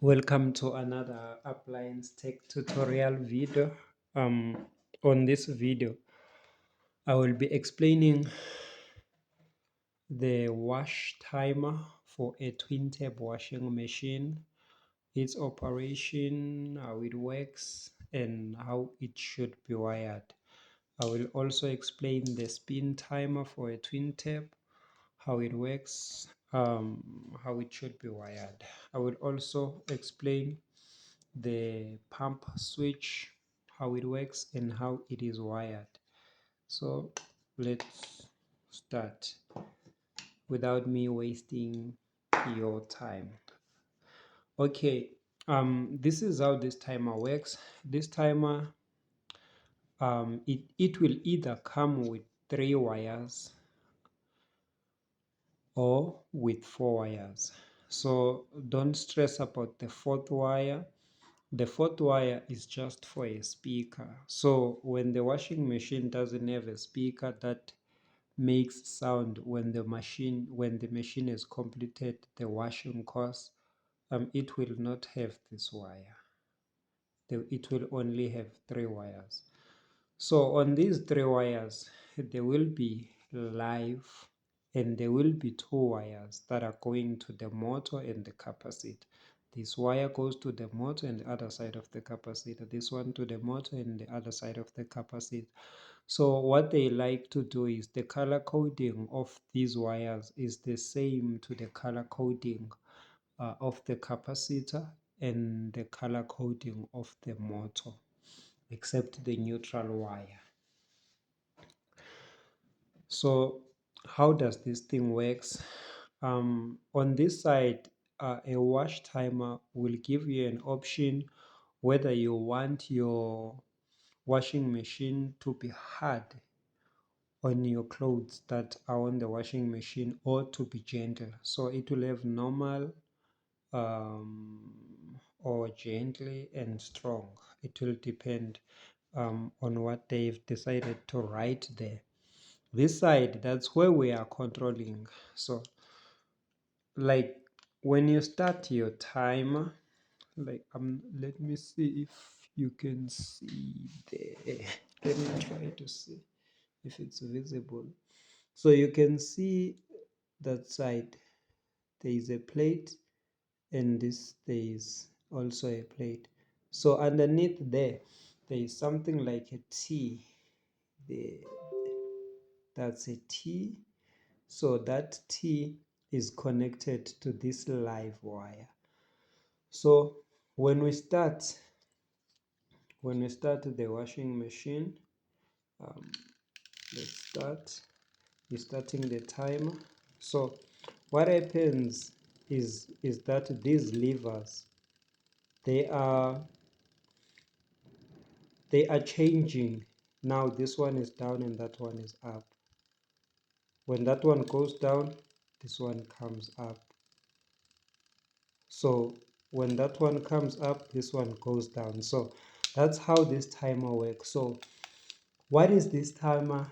Welcome to another appliance tech tutorial video. On this video, I will be explaining the wash timer for a twin tap washing machine, its operation, how it works, and how it should be wired. I will also explain the spin timer for a twin tap, how it works, how it should be wired. I will also explain the pump switch, how it works and how it is wired. So let's start without me wasting your time. Okay, this is how this timer works. This timer, it will either come with 3 wires or with 4 wires. So don't stress about the fourth wire. The fourth wire is just for a speaker. So when the washing machine doesn't have a speaker that makes sound when the machine has completed the washing course, it will not have this wire. It will only have 3 wires. So on these 3 wires, there will be live, and there will be 2 wires that are going to the motor and the capacitor. This wire goes to the motor and the other side of the capacitor. This one to the motor and the other side of the capacitor. So what they like to do is the color coding of these wires is the same to the color coding of the capacitor and the color coding of the motor, except the neutral wire. So how does this thing works? On this side, a wash timer will give you an option whether you want your washing machine to be hard on your clothes that are on the washing machine or to be gentle. So it will have normal, or gently and strong. It will depend on what they've decided to write there. This side, that's where we are controlling. So like when you start your timer, like let me see if you can see there. Let me try to see if it's visible. So you can see that side there is a plate, and this there is also a plate. So underneath there is something like a T there. That's a T. So that T is connected to this live wire. So when we start the washing machine, let's start. You're starting the timer. So what happens is that these levers, they are changing. Now this one is down and that one is up. When that one goes down, this one comes up. So when that one comes up, this one goes down. So that's how this timer works. So what is this timer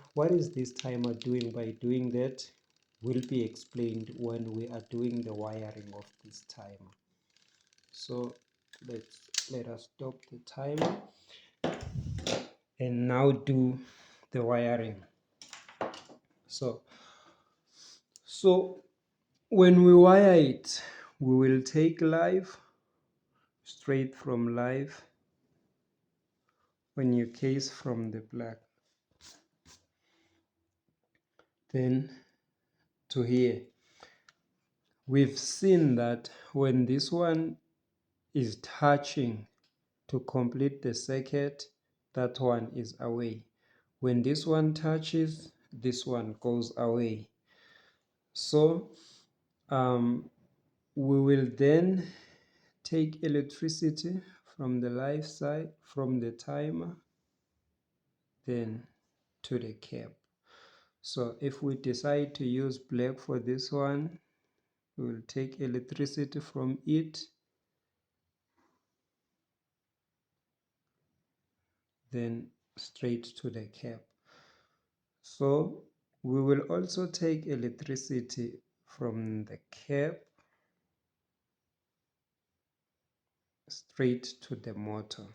doing by doing that will be explained when we are doing the wiring of this timer. So let us stop the timer and now do the wiring. So when we wire it, we will take live, straight from live, when you case from the plug, then to here. We've seen that when this one is touching to complete the circuit, that one is away. When this one touches, this one goes away. So we will then take electricity from the live side, from the timer, then to the cap. So if we decide to use black for this one, we will take electricity from it, then straight to the cap. So we will also take electricity from the cap straight to the motor.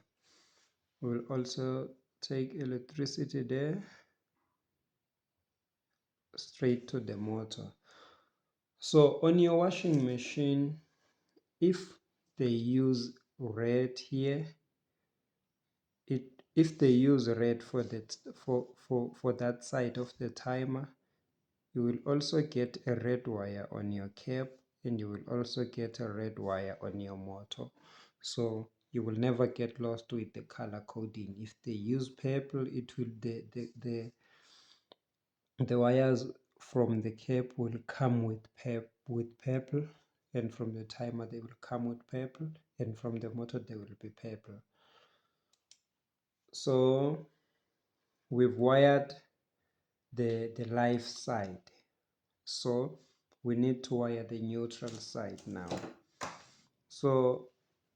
We'll also take electricity there, straight to the motor. So on your washing machine, if they use red here, if they use red for that side of the timer, you will also get a red wire on your cap, and you will also get a red wire on your motor. So you will never get lost with the color coding. If they use purple, it will the wires from the cap will come with purple, and from the timer they will come with purple, and from the motor they will be purple. So we've wired the live side, so we need to wire the neutral side now. So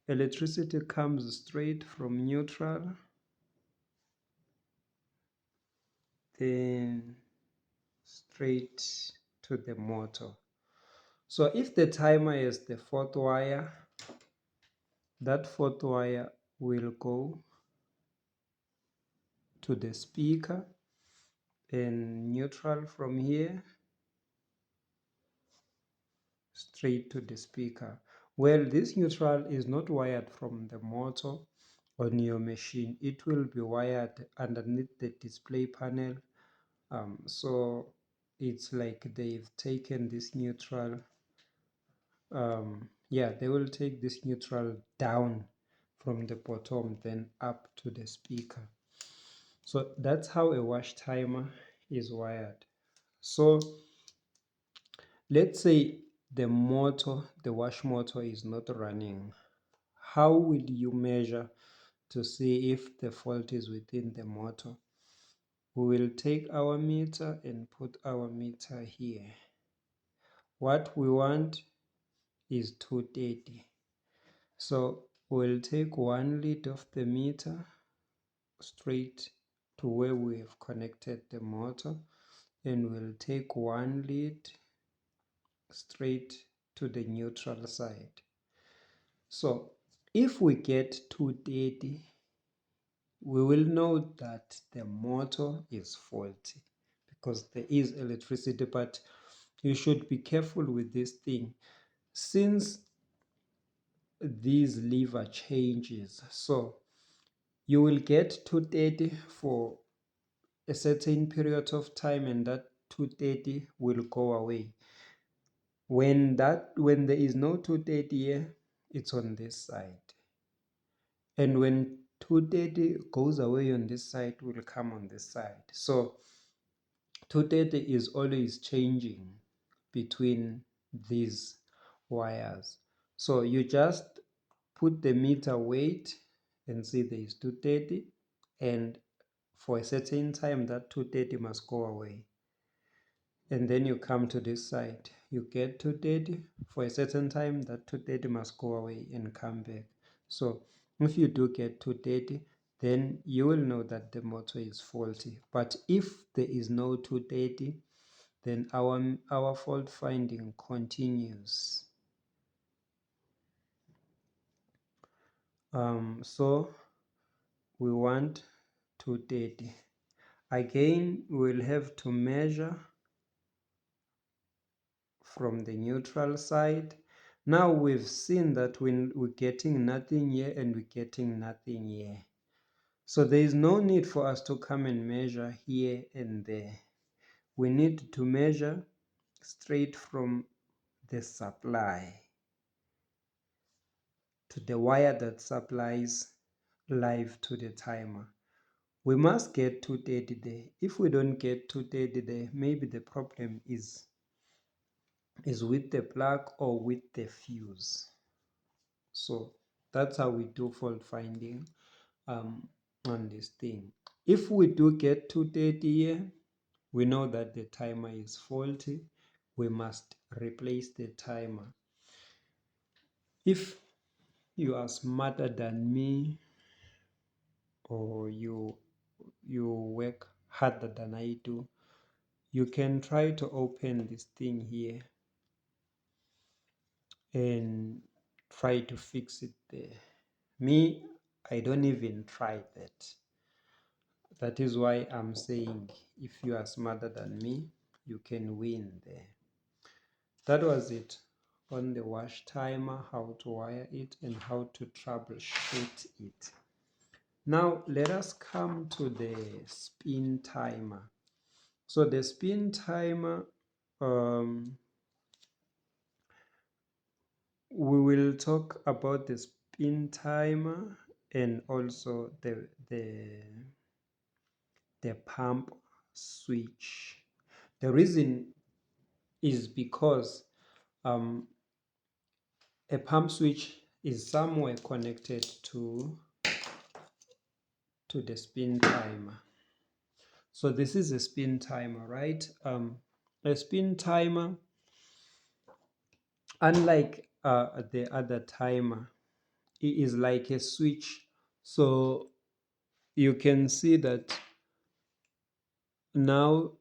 electricity comes straight from neutral, then straight to the motor. So if the timer is the fourth wire, that fourth wire will go to the speaker, and neutral from here straight to the speaker. Well, this neutral is not wired from the motor on your machine. It will be wired underneath the display panel. So it's like they've taken this neutral, yeah, they will take this neutral down from the bottom, then up to the speaker. So that's how a wash timer is wired. So let's say the wash motor is not running. How will you measure to see if the fault is within the motor? We will take our meter and put our meter here. What we want is 230. So we'll take 1 lead of the meter straight to where we have connected the motor, and we'll take 1 lead straight to the neutral side. So if we get 230, we will know that the motor is faulty because there is electricity. But you should be careful with this thing, since these lever changes. So you will get 230 for a certain period of time, and that 230 will go away. When there is no 230 here, it's on this side, and when 230 goes away on this side, will come on this side. So 230 is always changing between these wires. So you just put the meter weight and see there is 230, and for a certain time that 230 must go away. And then you come to this side, you get 230, for a certain time that 230 must go away and come back. So if you do get 230, then you will know that the motor is faulty. But if there is no 230, then our fault finding continues. So we want 230. Again, we'll have to measure from the neutral side. Now we've seen that when we're getting nothing here and we're getting nothing here. So there is no need for us to come and measure here and there. We need to measure straight from the supply to the wire that supplies live to the timer. We must get 230 there. If we don't get 230 there, maybe the problem is with the plug or with the fuse. So that's how we do fault finding on this thing. If we do get 230 here, we know that the timer is faulty. We must replace the timer. If you are smarter than me, or you work harder than I do, you can try to open this thing here and try to fix it there. Me, I don't even try that. That is why I'm saying if you are smarter than me, you can win there. That was it on the wash timer, how to wire it and how to troubleshoot it. Now let us come to the spin timer. So the spin timer, we will talk about the spin timer and also the pump switch. The reason is because a pump switch is somewhere connected to the spin timer. So this is a spin timer, right? A spin timer, unlike the other timer, it is like a switch. So you can see that now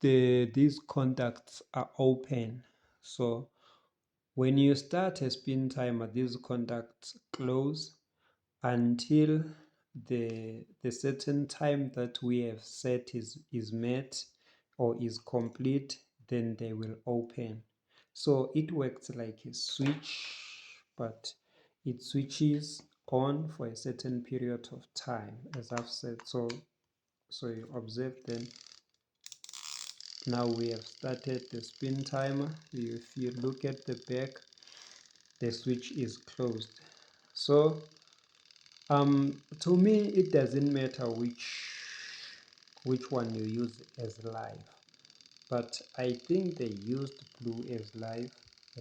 these contacts are open. So when you start a spin timer, these contacts close until the certain time that we have set is met or is complete, then they will open. So it works like a switch, but it switches on for a certain period of time, as I've said. So you observe then. Now we have started the spin timer. If you look at the back, the switch is closed. So to me it doesn't matter which one you use as live, but I think they used blue as live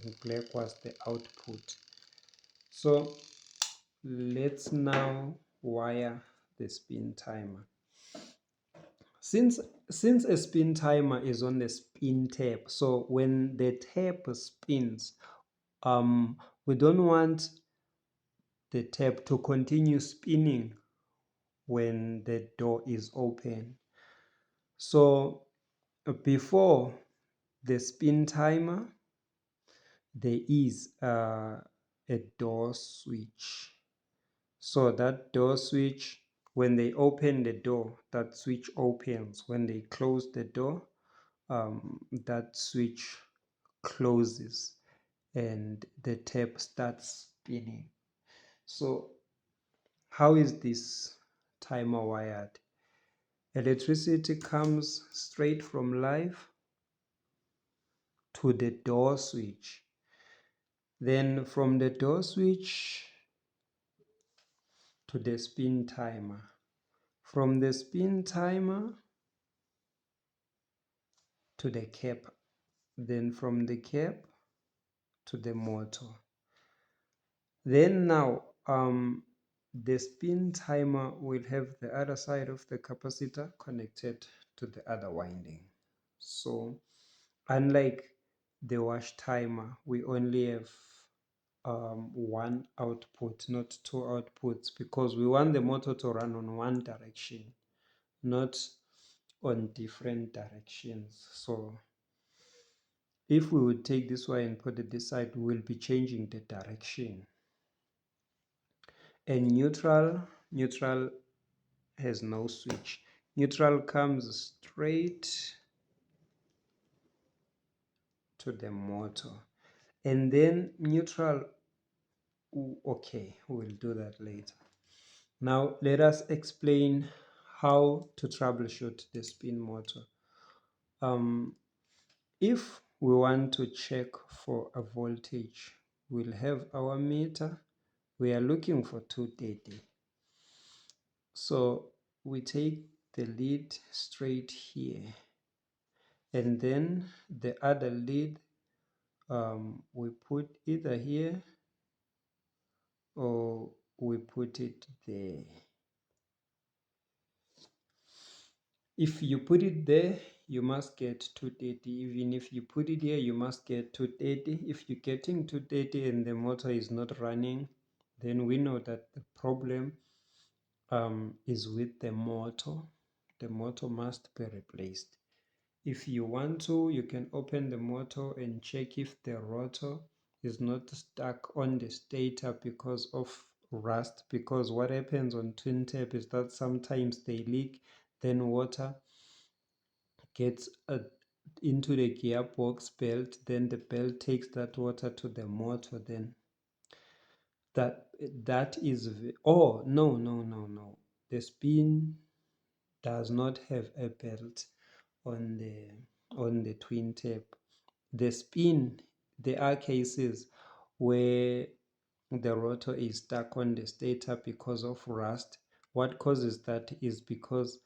and black was the output. So let's now wire the spin timer. Since a spin timer is on the spin tab, so when the tab spins, we don't want the tab to continue spinning when the door is open. So before the spin timer, there is a door switch. So that door switch, when they open the door, that switch opens. When they close the door, that switch closes and the tape starts spinning. So how is this timer wired? Electricity comes straight from live to the door switch. Then from the door switch to the spin timer. From the spin timer to the cap. Then from the cap to the motor. Then now the spin timer will have the other side of the capacitor connected to the other winding. So unlike the wash timer, we only have one output, not two outputs, because we want the motor to run on one direction, not on different directions. So if we would take this one and put it this side, we will be changing the direction. And neutral has no switch. Neutral comes straight to the motor, and then neutral, okay, we'll do that later. Now let us explain how to troubleshoot the spin motor. If we want to check for a voltage, we'll have our meter. We are looking for 230. So we take the lead straight here, and then the other lead we put either here or we put it there. If you put it there, you must get 230. Even if you put it here, you must get 230. If you're getting 230 and the motor is not running, then we know that the problem is with the motor. The motor must be replaced. If you want to, you can open the motor and check if the rotor is not stuck on the stator because of rust, because what happens on twin tap is that sometimes they leak, then water gets into the gearbox belt, then the belt takes that water to the motor, then that that is oh no, the spin does not have a belt on the twin tap. The spin, there are cases where the rotor is stuck on the stator because of rust. What causes that is because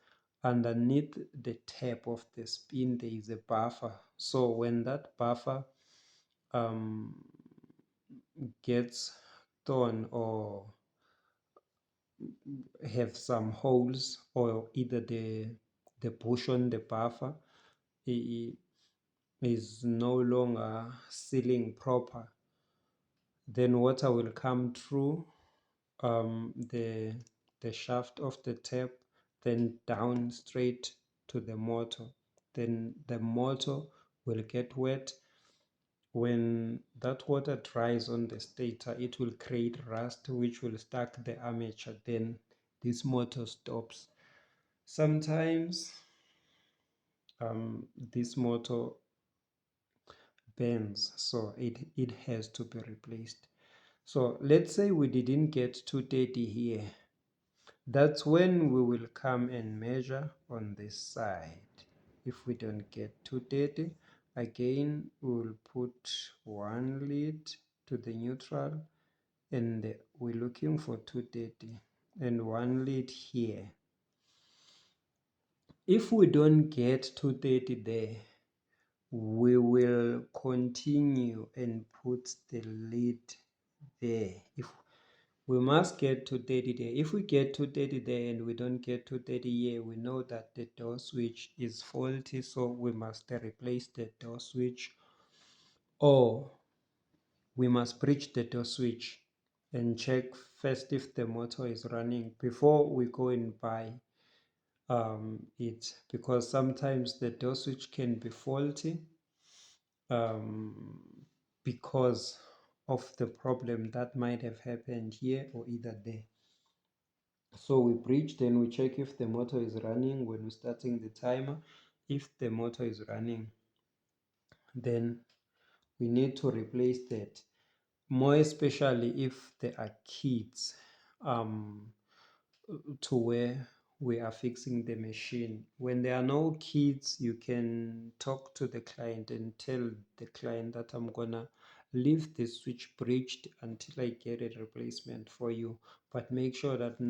underneath the tap of the spin there is a buffer. So when that buffer um, gets torn or have some holes, or either the bush on the buffer is no longer sealing proper, then water will come through the shaft of the tap, then down straight to the motor. Then the motor will get wet. When that water dries on the stator, it will create rust, which will stuck the armature. Then this motor stops. Sometimes this motor bends, so it has to be replaced. So let's say we didn't get 230 here. That's when we will come and measure on this side. If we don't get 230, again we will put 1 lead to the neutral, and we're looking for 230 and 1 lead here. If we don't get 230 there, we will continue and put the lead there. If we must get 230 there. If we get 230 there and we don't get 230 here, we know that the door switch is faulty, so we must replace the door switch, or we must bridge the door switch and check first if the motor is running before we go and buy it, because sometimes the door switch can be faulty because of the problem that might have happened here or either there. So we bridge, then we check if the motor is running when we're starting the timer. If the motor is running, then we need to replace that, more especially if there are kids to where we are fixing the machine. When there are no kids, you can talk to the client and tell the client that I'm gonna leave the switch bridged until I get a replacement for you, but make sure that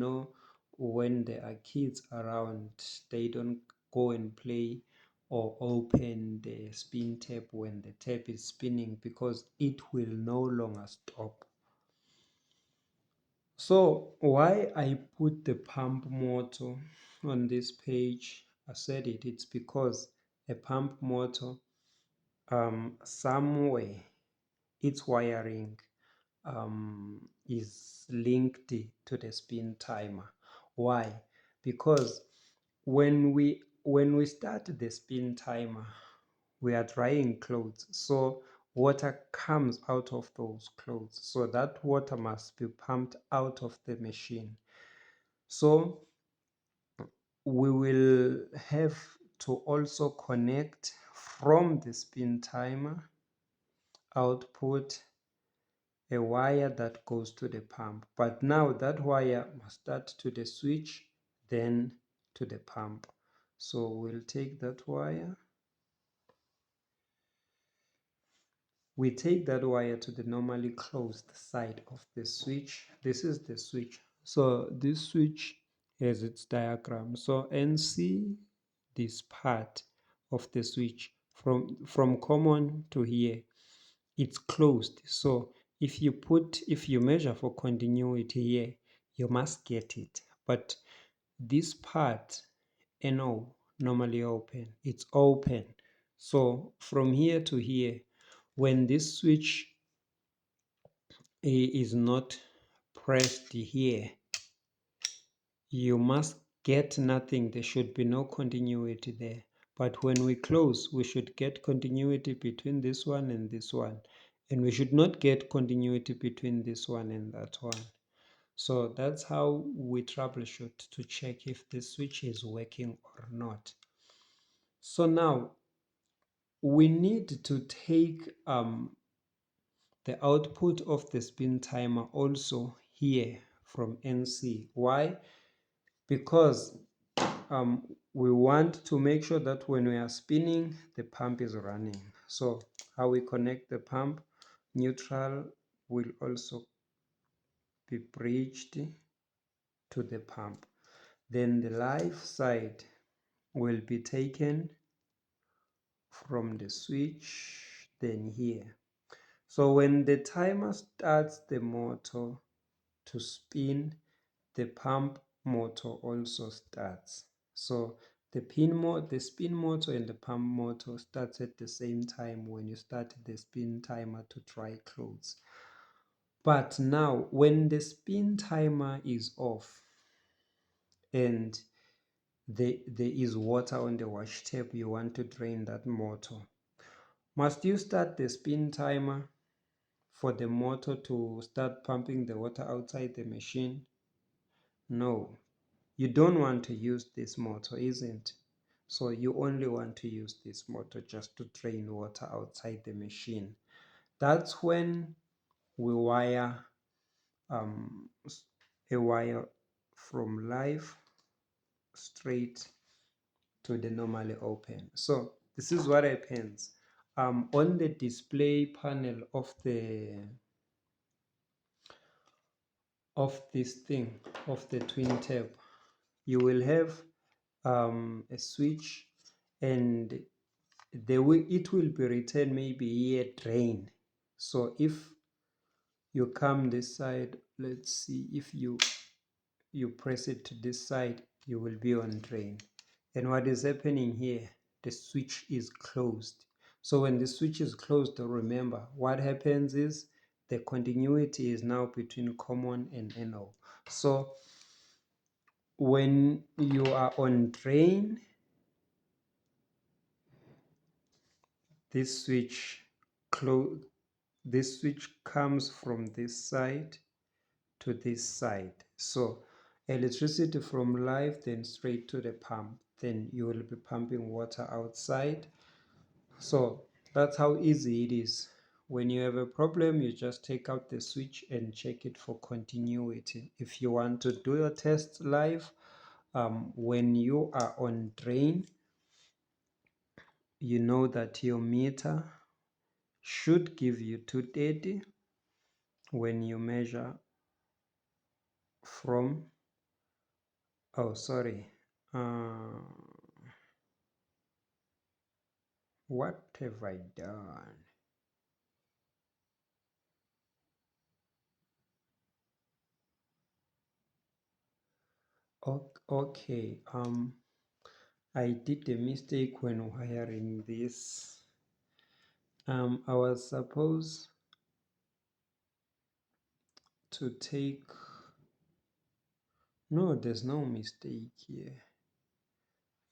when there are kids around, they don't go and play or open the spin tap when the tap is spinning, because it will no longer stop. So why I put the pump motor on this page, I said it's because a pump motor, somewhere its wiring is linked to the spin timer. Why? Because when we start the spin timer, we are drying clothes, so water comes out of those clothes, so that water must be pumped out of the machine. So we will have to also connect from the spin timer output a wire that goes to the pump, but now that wire must start to the switch, then to the pump. So we'll take that wire, we take that wire to the normally closed side of the switch. This is the switch. So this switch has its diagram. So NC, this part of the switch from common to here, it's closed. So if you measure for continuity here, you must get it. But this part, NO, normally open, it's open. So from here to here, when this switch is not pressed here, you must get nothing. There should be no continuity there. But when we close, we should get continuity between this one and this one. And we should not get continuity between this one and that one. So that's how we troubleshoot to check if the switch is working or not. So now we need to take the output of the spin timer also here from NC. Why? Because we want to make sure that when we are spinning, the pump is running. So how we connect the pump, neutral will also be bridged to the pump. Then the live side will be taken from the switch, then here. So when the timer starts the motor to spin, the pump motor also starts. So the spin motor and the pump motor starts at the same time when you start the spin timer to dry clothes. But now when the spin timer is off and there is water on the wash tap, you want to drain that motor, must you start the spin timer for the motor to start pumping the water outside the machine? No, you don't want to use this motor, isn't? So you only want to use this motor just to drain water outside the machine. That's when we wire a wire from live straight to the normally open. So this is what happens. On the display panel of this thing, of the twin tap, you will have a switch, and it will be written maybe here drain. So if you come this side, let's see, if you press it to this side, you will be on drain. And what is happening here, the switch is closed. So when the switch is closed, remember what happens is the continuity is now between common and NO. So when you are on drain, this switch comes from this side to this side. So electricity from live, then straight to the pump, then you will be pumping water outside. So that's how easy it is. When you have a problem, you just take out the switch and check it for continuity. If you want to do your test live, when you are on drain, you know that your meter should give you 230 when you measure from, oh sorry, what have I done? Okay, I did a mistake when wiring this. I was supposed to take, no, there's no mistake here.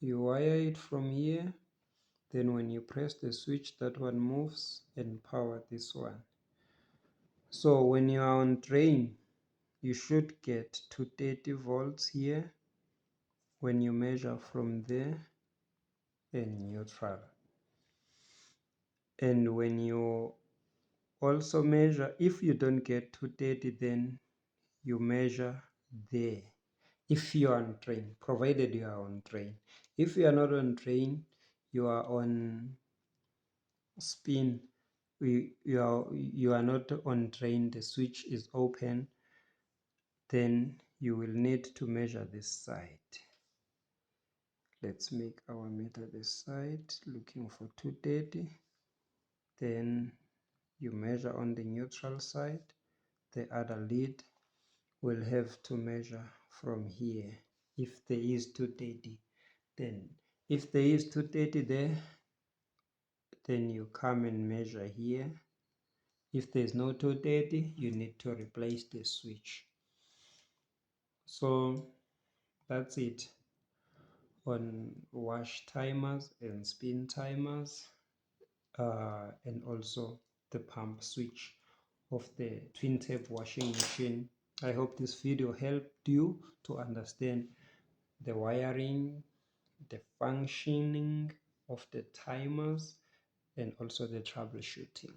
You wire it from here, then when you press the switch, that one moves and power this one. So when you are on drain, you should get 230 volts here when you measure from there and neutral. And when you also measure, if you don't get 230, then you measure there. If you are on drain, provided you are on drain. If you are not on drain, you are on spin, you are not on drain, the switch is open, then you will need to measure this side. Let's make our meter this side, looking for 230. Then you measure on the neutral side. The other lead will have to measure from here. If there is 230, then if there is 230 there, then you come and measure here. If there's no 230, you need to replace the switch. So that's it on wash timers and spin timers, and also the pump switch of the twin tap washing machine I hope this video helped you to understand the wiring, the functioning of the timers, and also the troubleshooting.